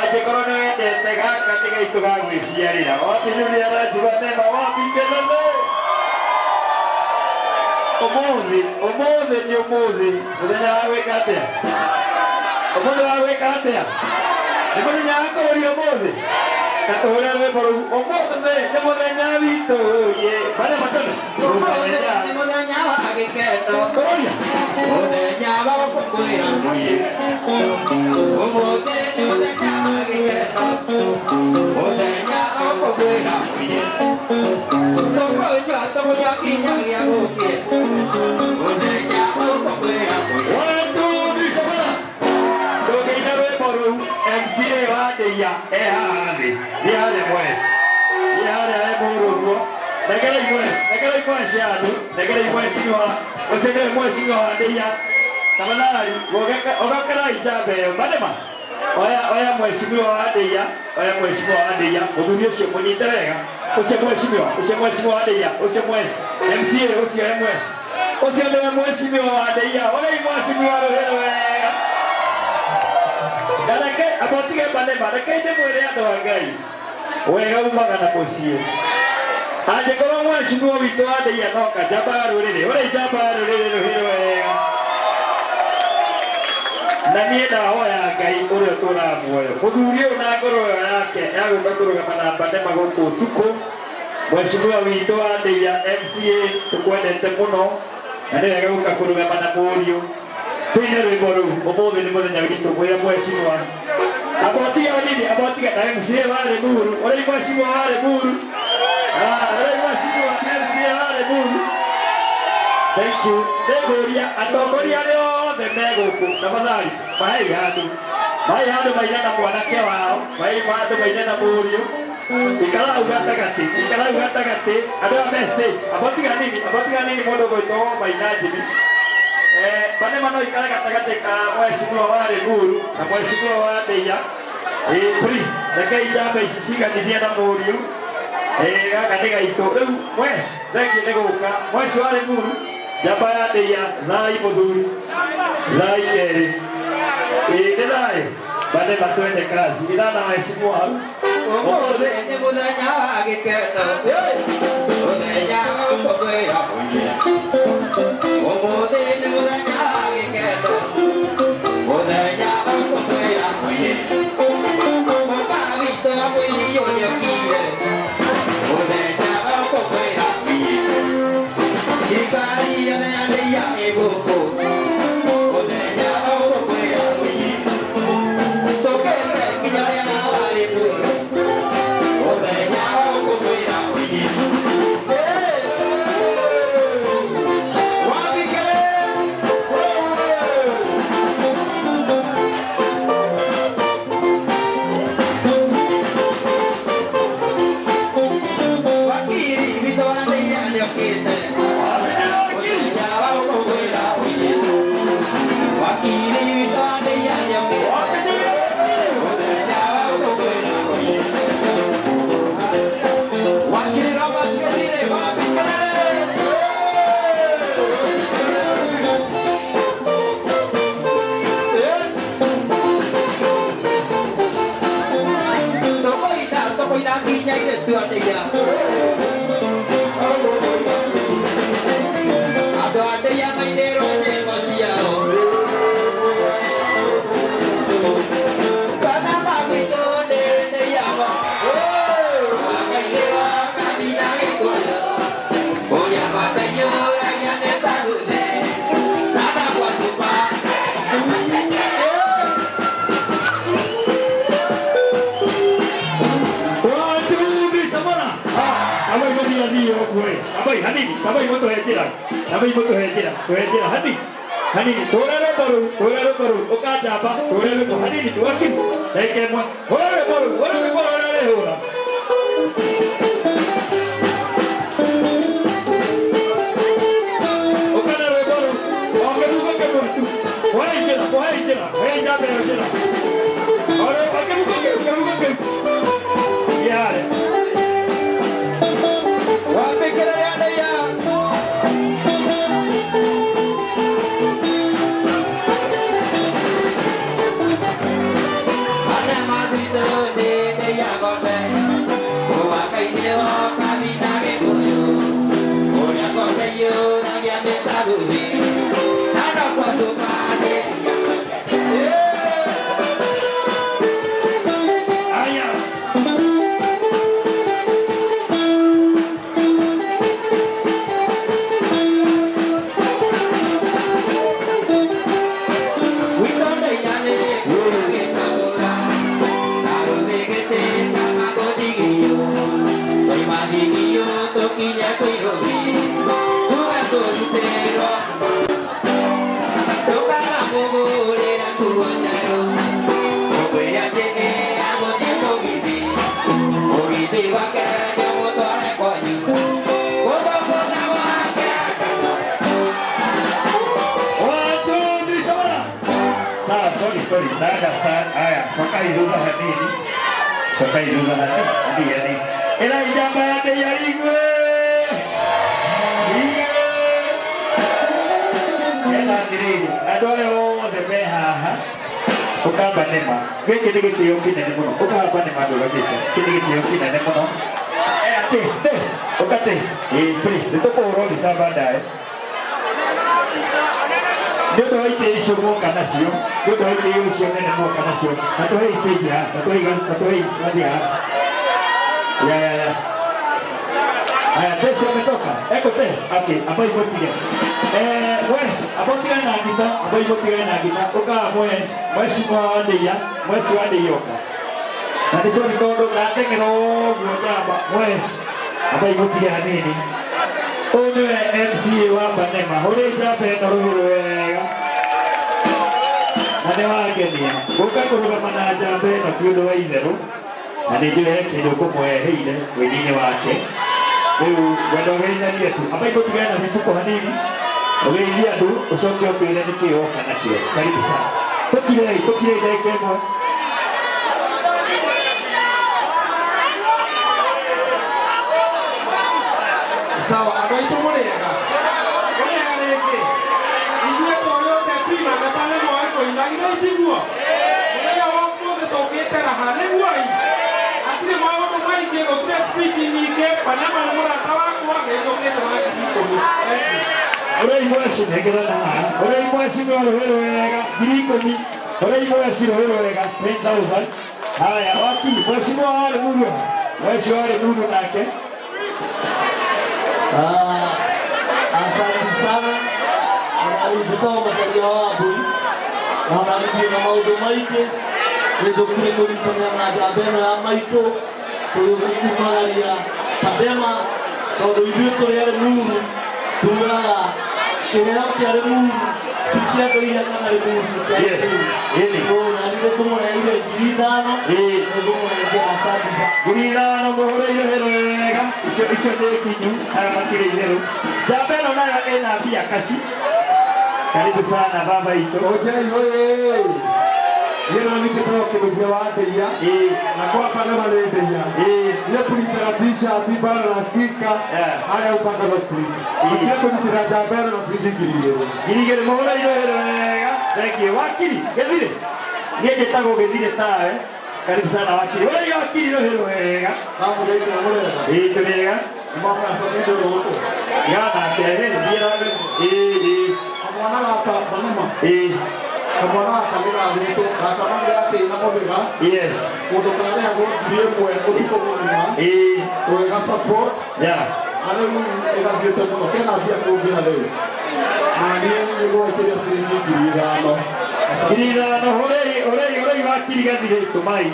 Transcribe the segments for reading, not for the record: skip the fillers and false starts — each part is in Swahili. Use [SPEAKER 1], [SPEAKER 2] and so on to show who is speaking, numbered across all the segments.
[SPEAKER 1] Ajikorone wendete gaka tiga itu gagwiciarira wapi nuri arajuga nema wapi kenene umuthi ni umuthi muthenya wa gwika atia umuthi wa gwika atia ni muthenya wa kuria umuthi katũhũre rwĩmbo rũu ũmũthĩ nĩ mũthenya witũ ye bare matone
[SPEAKER 2] ũmũthĩ nĩ mũthenya wa gĩkeno mũthenya wa gũkũngũĩra mũiĩ ũmũthĩ nĩ mũthenya wa gĩkeno mũthenya wa gũkũngũĩra mũiĩ tũkũnyua tũkũnyua kinyagia gũkĩe mũthenya wa gũkũngũĩra mũiĩ
[SPEAKER 1] ndũngĩina rwĩmbo rũu MCA wa Ndĩia e haha thĩ nĩ harĩa Mweci nĩ harĩa e mũrũguo negerei Mweci andũ negerei Mwecimiwa ũcio nĩwe Mwecimiwa wa Ndĩia tafadhali ũgakarai njamba ĩyo manema oya Mwecimiwa wa Ndĩia oya Mwecimiwa wa Ndĩia mũthuri ũcio mũnyite wega ũcio Mwecimiwa wa Ndĩia ũcio Mweci MCA ũcio e Mweci ũcio nĩwe Mwecimiwa wa Ndĩia orai Mwecimiwa rũhĩrĩ wega Dareke abotige manema reke ndĩmwĩre andũ a Ngai wega umaga na mũciĩ angĩkorwo Mwecimiwa witũ wa Ndĩia noka njamba ya rũrĩrĩ ũrĩa njamba ya rũrĩrĩ rũhĩrĩ wega na niĩ ndahoya Ngai ũrĩa ũtũũraga muoyo mũthuri ũyũ na ngoro ĩyo yake ya gũka kũrũgama na manema gũkũ ũtukũ Mwecimiwa witũ wa Ndĩia MCA tũkwendete mũno na nĩ wega gũka kũrũgama na mũriũ Tũine rwĩmbo rũu ũmũthĩ nĩ mũthenya witũ mwĩra Mwecimiwa abotiga nini abotiga na MCA wa Limuru ũrĩa Mwecimiwa wa Limuru ũrĩa Mwecimiwa MCA wa Limuru thank you ndĩngũria atongoria arĩa othe me gũkũ tafadhali mahei handũ maine na mwanake wao mahei handũ maine na mũriũ ikarai gatagatĩ andũ a me stage abotiga nini mũndũ gwĩtwo Maina Njĩmi manema no ikare gatagatĩ ka Mwecimiwa wa Limuru na Mwecimiwa wa Ndĩia please rekei njamba ici ciganithie na mũriũ gaka nĩ gaitũ rĩu Mweci thengiĩ nĩ gũka Mweci wa Limuru njamba ya Ndĩia thai mũthuri thai kerĩ nĩ thayũ manema twende kazi ithana Mwecimiwa hau
[SPEAKER 2] ũmũthĩ nĩ mũthenya wa gĩkeno mũthenya wa gũkũngũĩra mũiĩ ũmũthĩ nĩ mũthenya wa gĩkeno mũthenya wa gũkũngũĩra mũiĩ mũka witũ wa mũiĩ ũrĩa ũkire mũthenya wa gũkũngũĩra mũiĩ thirikari yothe ya Ndĩia ĩ gũkũ mũthenya wa gũkũngũĩra mũiĩ tũkĩte nginya rĩera wa Limuru mũthenya wa gũkũngũĩra mũiĩ
[SPEAKER 1] hanini tũrere boru ũkanjamba tũrere boru hanini tũgakini reke mwe ũrere boru ũrere hũra ũkanere boru ongeruga kemwetu wahai njĩra njamba ĩyo njĩra ongeruga yare
[SPEAKER 2] wambĩkĩra ya Ndĩia Madrid kuonjaro Okwea tene agote mogidi Ogidi wake Nyamutore kwanyu Kutokona wake
[SPEAKER 1] Sorry. Nada sana. Haya, soka iluga hanini. Soka iluga hanini. Yani. Ela ijamba yade ya igwe. Ela dirili. Adole o de beha. Ukaba nema. Geke digiti yoki nene mono. Ukaba nema do gete. Digiti yoki nene mono. Test. Ukates. Please. Dito po ro di sabada. Dodo ite iso mo kanasyo. Dodo ite iso nene mo kanasyo. Natohei stage ha. Natohei nadia. Ya. Test umetoka. Eko test. Okay, abai motiga. Wes, abotiga na kita, abai motiga na kita. Oka wes mo ande yoka. Na diso ni todo nate ngero ngaba. Wes, abai motiga nini. Ono MCA wa Banema. Hore jabe noruwega. Ane wagenia. Boka kuruga mana jabe no kiudo wa itheru. Ane jwe kido kumweheire wenyinyi wake. Riu wendo wenyania tu. Abai gutigana vituko hanini. Ogeithia andu ucoke okwire nikio kana kio. Karibu sana. Tukirei ndeke mwe.
[SPEAKER 3] Sawa, abaito murega. Murega rege. Iwe toyo tetima na pale moako inagina itigua. Murega wako de tokete raha ne guai. Atire mao no mai ke go tres speech ni ke panama no mura tawa ko ne tokete raha ki ko.
[SPEAKER 1] Ore iwasi negera na. Ore iwasi no wega. Girikomi. Ore iwasi no wega 10,000. Haya, wakili wasi no wale muru. Wasi wale muru nake.
[SPEAKER 4] Asante sana. Analizitoa masalia wabu. Analizitoa na maudu maike. Wezo kule kulipanya na jabeno ya maito. Tulikumagalia pandema. Todo iduto yale muru. Tunaga kirauti yale muru. Pikia kaya kana muru.
[SPEAKER 1] Yes. Eli.
[SPEAKER 4] So nalile kumona ile giridano. Kumona ile asante sana.
[SPEAKER 1] Giridano mohore ile wega. Iso de kinyu makire ile. Jabeno nayo ena pia kasi. Karibu sana baba ito.
[SPEAKER 3] Ojai hoye. Yena nikitoka kimejia wadeya. Na kwa Panama ledeya. Ye kulitaradisha atibana na stika. Haya upaka na street. Ikiwa kujitira jabeno na street girigere.
[SPEAKER 1] Girigere mohora ile wega. Thank you. Wakili, gedire. Niye tago gedire tae. Karibu sana wakili. Wewe wakili ile wega.
[SPEAKER 4] Mambo yetu na mole.
[SPEAKER 1] Tunega.
[SPEAKER 4] Mambo ya sabido roho.
[SPEAKER 1] Yana kere dira.
[SPEAKER 4] Mwana ata Panama. Kamwana akamira azeto akamanga yake inamobega.
[SPEAKER 1] Yes.
[SPEAKER 4] Kutokana na ndiye mwe kuliko mwana. Kwa support.
[SPEAKER 1] Yeah.
[SPEAKER 4] Ale ina vitu mno tena pia kuongea leo. Ani ngo ite siringi kirigano.
[SPEAKER 1] Kirigano hore wakili gadire tumai.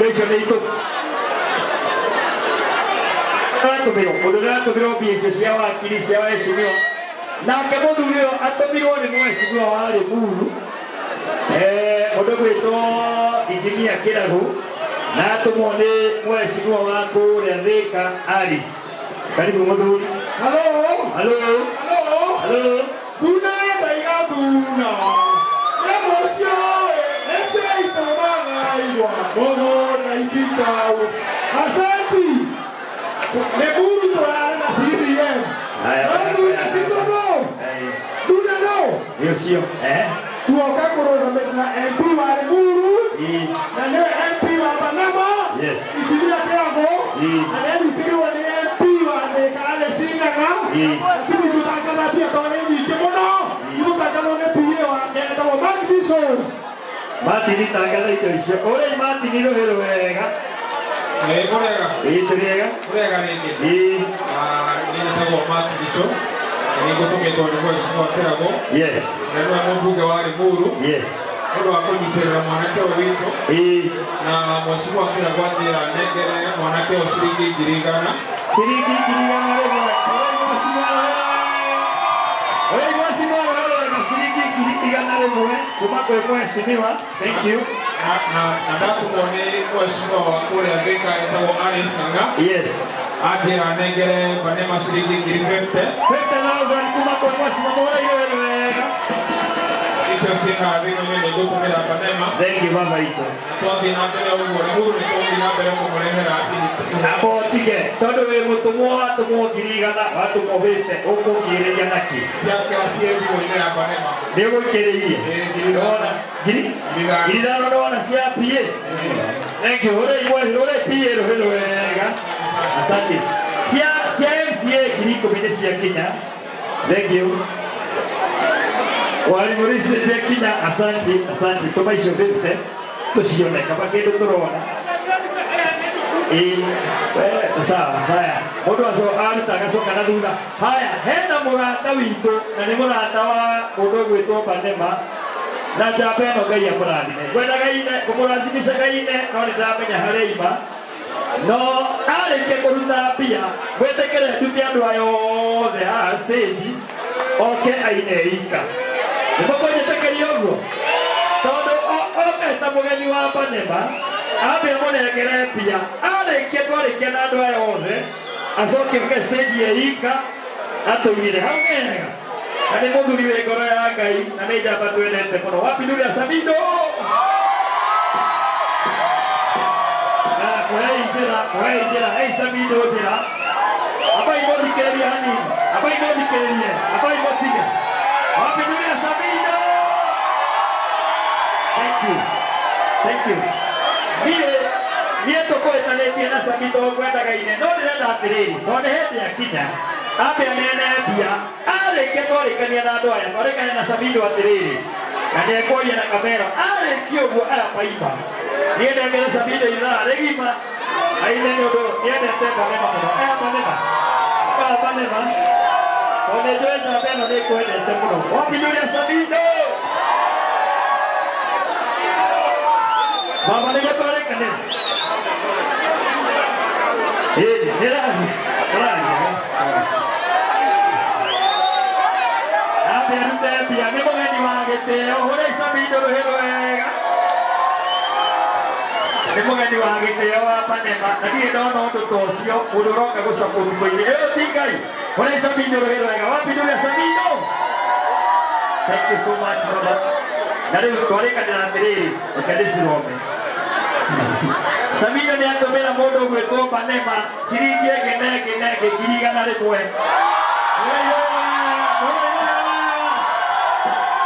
[SPEAKER 1] Ilecho leito. Odora tubiro biese cia wakili cia waheshimiwa. Nake muthurio atumirwo ni mheshimiwa wari muru. Mundu gwitwo Engineer Kiragu na atumwo ni mheshimiwa wa kuria Thika Alice. Karibu muthuri. Hello.
[SPEAKER 3] Tuna daiga tuna. Nemosio ese itomaga iwa. Bogo na ikitao. Asante. Neburu torare na CBM.
[SPEAKER 1] Sio.
[SPEAKER 3] Tuoka kuroga na MP wa Limuru. Na leo MP wa Banama.
[SPEAKER 1] Yes.
[SPEAKER 3] Engineer Kirago. Na leo mpiriwa ni MP wa Thika Singaga. Lakini tutangaza pia tone ni kimono. Tutangaza ni pia wa Kenya wa Magdison.
[SPEAKER 1] Martin tangaza itoisho. Ore Martin ilo hero wega.
[SPEAKER 3] Murega.
[SPEAKER 1] Turega.
[SPEAKER 3] Murega nini? Ni tawo Magdison. Nikutumitwo ni mheshimiwa Kirago.
[SPEAKER 1] Yes.
[SPEAKER 3] Na mbunge wa Limuru.
[SPEAKER 1] Yes.
[SPEAKER 3] Ndio akonyitirira mwanake wito. Na mheshimiwa Kirago atira negere mwanake wa shilingi girigana.
[SPEAKER 1] Shilingi girigana leo. Ore mheshimiwa shilingi igana rĩmwe kuma kwĩ mheshimiwa. Thank you.
[SPEAKER 3] Na ndakumwone mheshimiwa wa kũrĩa Thika etagwo Alice Ng'ang'a.
[SPEAKER 1] Yes.
[SPEAKER 3] Anjĩra nengere Banema shilingi 50,000.
[SPEAKER 1] 50,000 kuma kwĩ mheshimiwa Mũraio wega.
[SPEAKER 3] Icio ciĩna thĩinĩ nĩ ngũtũmĩra Banema.
[SPEAKER 1] Thank you baba itũ.
[SPEAKER 3] Twathiĩ na mbere ũguo nĩ mũndũ nĩ tũgũthiĩ na mbere kũmũrehera
[SPEAKER 1] Namotige tondũ wĩ mũtũmwo watũmwo 100 watũmwo wĩte ũkũngĩrĩria naki.
[SPEAKER 3] ciake ciĩ thimũ-inĩ ya Banema.
[SPEAKER 1] Nĩ ũgũikĩrĩirie. Ndona ngiri ndona cia PA. Thank you. Ore PA rũhĩ wega. Asante. Cia MCA 10,000 nĩ cia Kenya. Thank you. Walimu cia Kenya. Asante. Tuma icio 50 tucione kama kĩndũ tũrona. Sawa. Mũndũ acio aruta agacoka na thutha. Haya, hena mũrata witũ na nĩ mũrata wa mũndũ ũgwĩtwo Banema. Na njamba ĩno Ngai amũrathime. Ngwendaga kũmũrazimisha Ngai-inĩ no nĩndamenya harĩa ima. No arĩkia kũruta mbia gwĩtĩkĩre ndute andũ aya othe haha stage oke aine ika. Nĩmũkũnjĩtĩkĩria ũguo? Tondũ oke ta mũgeni wa Banema ambe mũnengere mbia arĩkia twarĩkia na andũ aya othe acoke oke stage ya ika atũinire hau wega. Na nĩ mũthuri wĩ ngoro ya Ngai na nĩ njamba twendete mũno. Wapi ndũrĩ Samido? Mwei njĩra, Samido njĩra. Abai mũthikĩrĩrie hanini, abai mũtige. Wapi ndũrĩ Samido? Thank you. Niĩ tũkũĩtanĩtie na Samido ngwendaga ine no ndĩrenda atĩrĩrĩ tondũ nĩ hĩndĩ yakinya ambe anene mbia arĩkia twarĩkania na andũ aya twarĩkania na Samido atĩrĩrĩ na nĩekũria na kamera arĩkia ũguo aya paima niĩ nengere Samido ithaa rĩgima aine nĩ ũndũ nĩendete Banema mũno. Banema tondũ nĩnjũĩ njamba ĩno nĩkwendete mũno. Wapi ndũrĩ Samido? Baba nĩguo twarĩkanĩra. Nĩraria. Ambe arute mbia nĩ mũgeni wa gĩtĩo. Hũrĩ Samido rũhĩ rwega. Nĩ mũgeni wa gĩtĩo wa Banema na ndirĩ ndona ũndũ ta ũcio mũndũ ũroka gũcoka ũtukũ-inĩ. Ĩyo ti Ngai. Hũrĩ Samido rũhĩ rwega. Wapi ndũrĩ Samido? Thank you so much baba. Na rĩu twarĩkanĩra atĩrĩrĩ reke ndĩcirome. Samido nĩ atũmĩra mũndũ ũgwĩtwo Banema ciringi ngiri 100.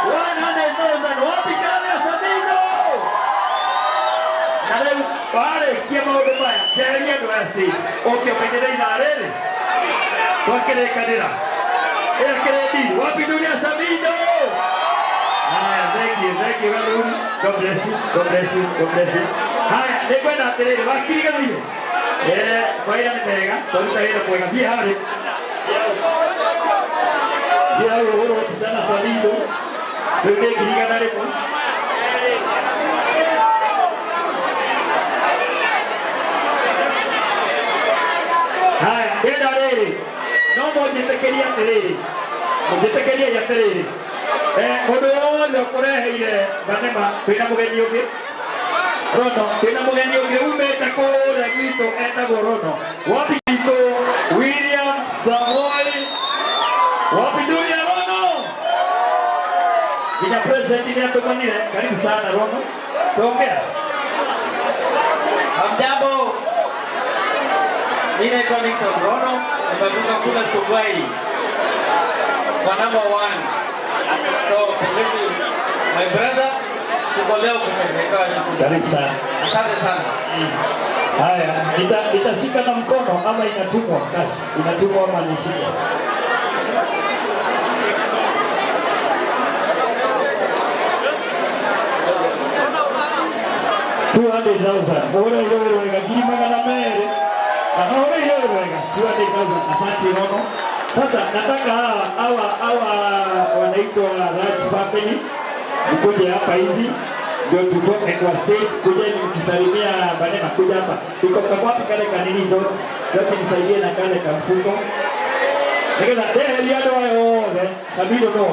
[SPEAKER 1] 100,000. Wapi kana Samido? Na rĩu warĩkia maũndũ maya njeheria andũ aya stage ũke ũmenyere ithaa rĩrĩ twakĩrĩkanĩra ĩkĩrĩ ndini. Wapi ndũrĩ Samido? Thank you, God bless you. Haya, nĩngwenda atĩrĩrĩ wakiriganire. Maira nĩ mega, twaruta wĩra mwega. Thiĩ harĩ. Thiĩ hau ũhũrwo mbica na Samido. Rĩu nĩ 100,000. Haya, ndĩrenda rĩrĩ. No mũnjĩtĩkĩrie atĩrĩrĩ. Mũndũ wothe ũkũreheire Banema twĩna mũgeni ũngĩ. Rono, twĩna mũgeni ũngĩ umĩte kũrĩa gwitũ etagwo Rono. Wapi gwitũ William Samoei. Wapi ndũrĩ Rono? Nginya president nĩ atũmanire. Karibu sana Rono. Tuongea.
[SPEAKER 5] Hamjambo. Mimi naitwa Nixon Rono, nimetoka kule Subai. Kwa number 1. So, my brother, tuko leo kusherehekea siku.
[SPEAKER 1] Karibu sana.
[SPEAKER 5] Asante sana.
[SPEAKER 1] Haya, itashika na mkono ama inatumwa cash? Inatumwa ama nishike? $200,000. Bora ile wega ngiri 200. Bora ile wega $200,000. Asante Rono. Sasa nataka hawa wanaitwa Raj family mkuje hapa hivi ndio tutoke kwa stage. Kuja mkisalimia Banema, kuja hapa. Iko wapi kale kanini George? George nisaidie na kale kamfuko. Nikaza ndio hali yao Samido no.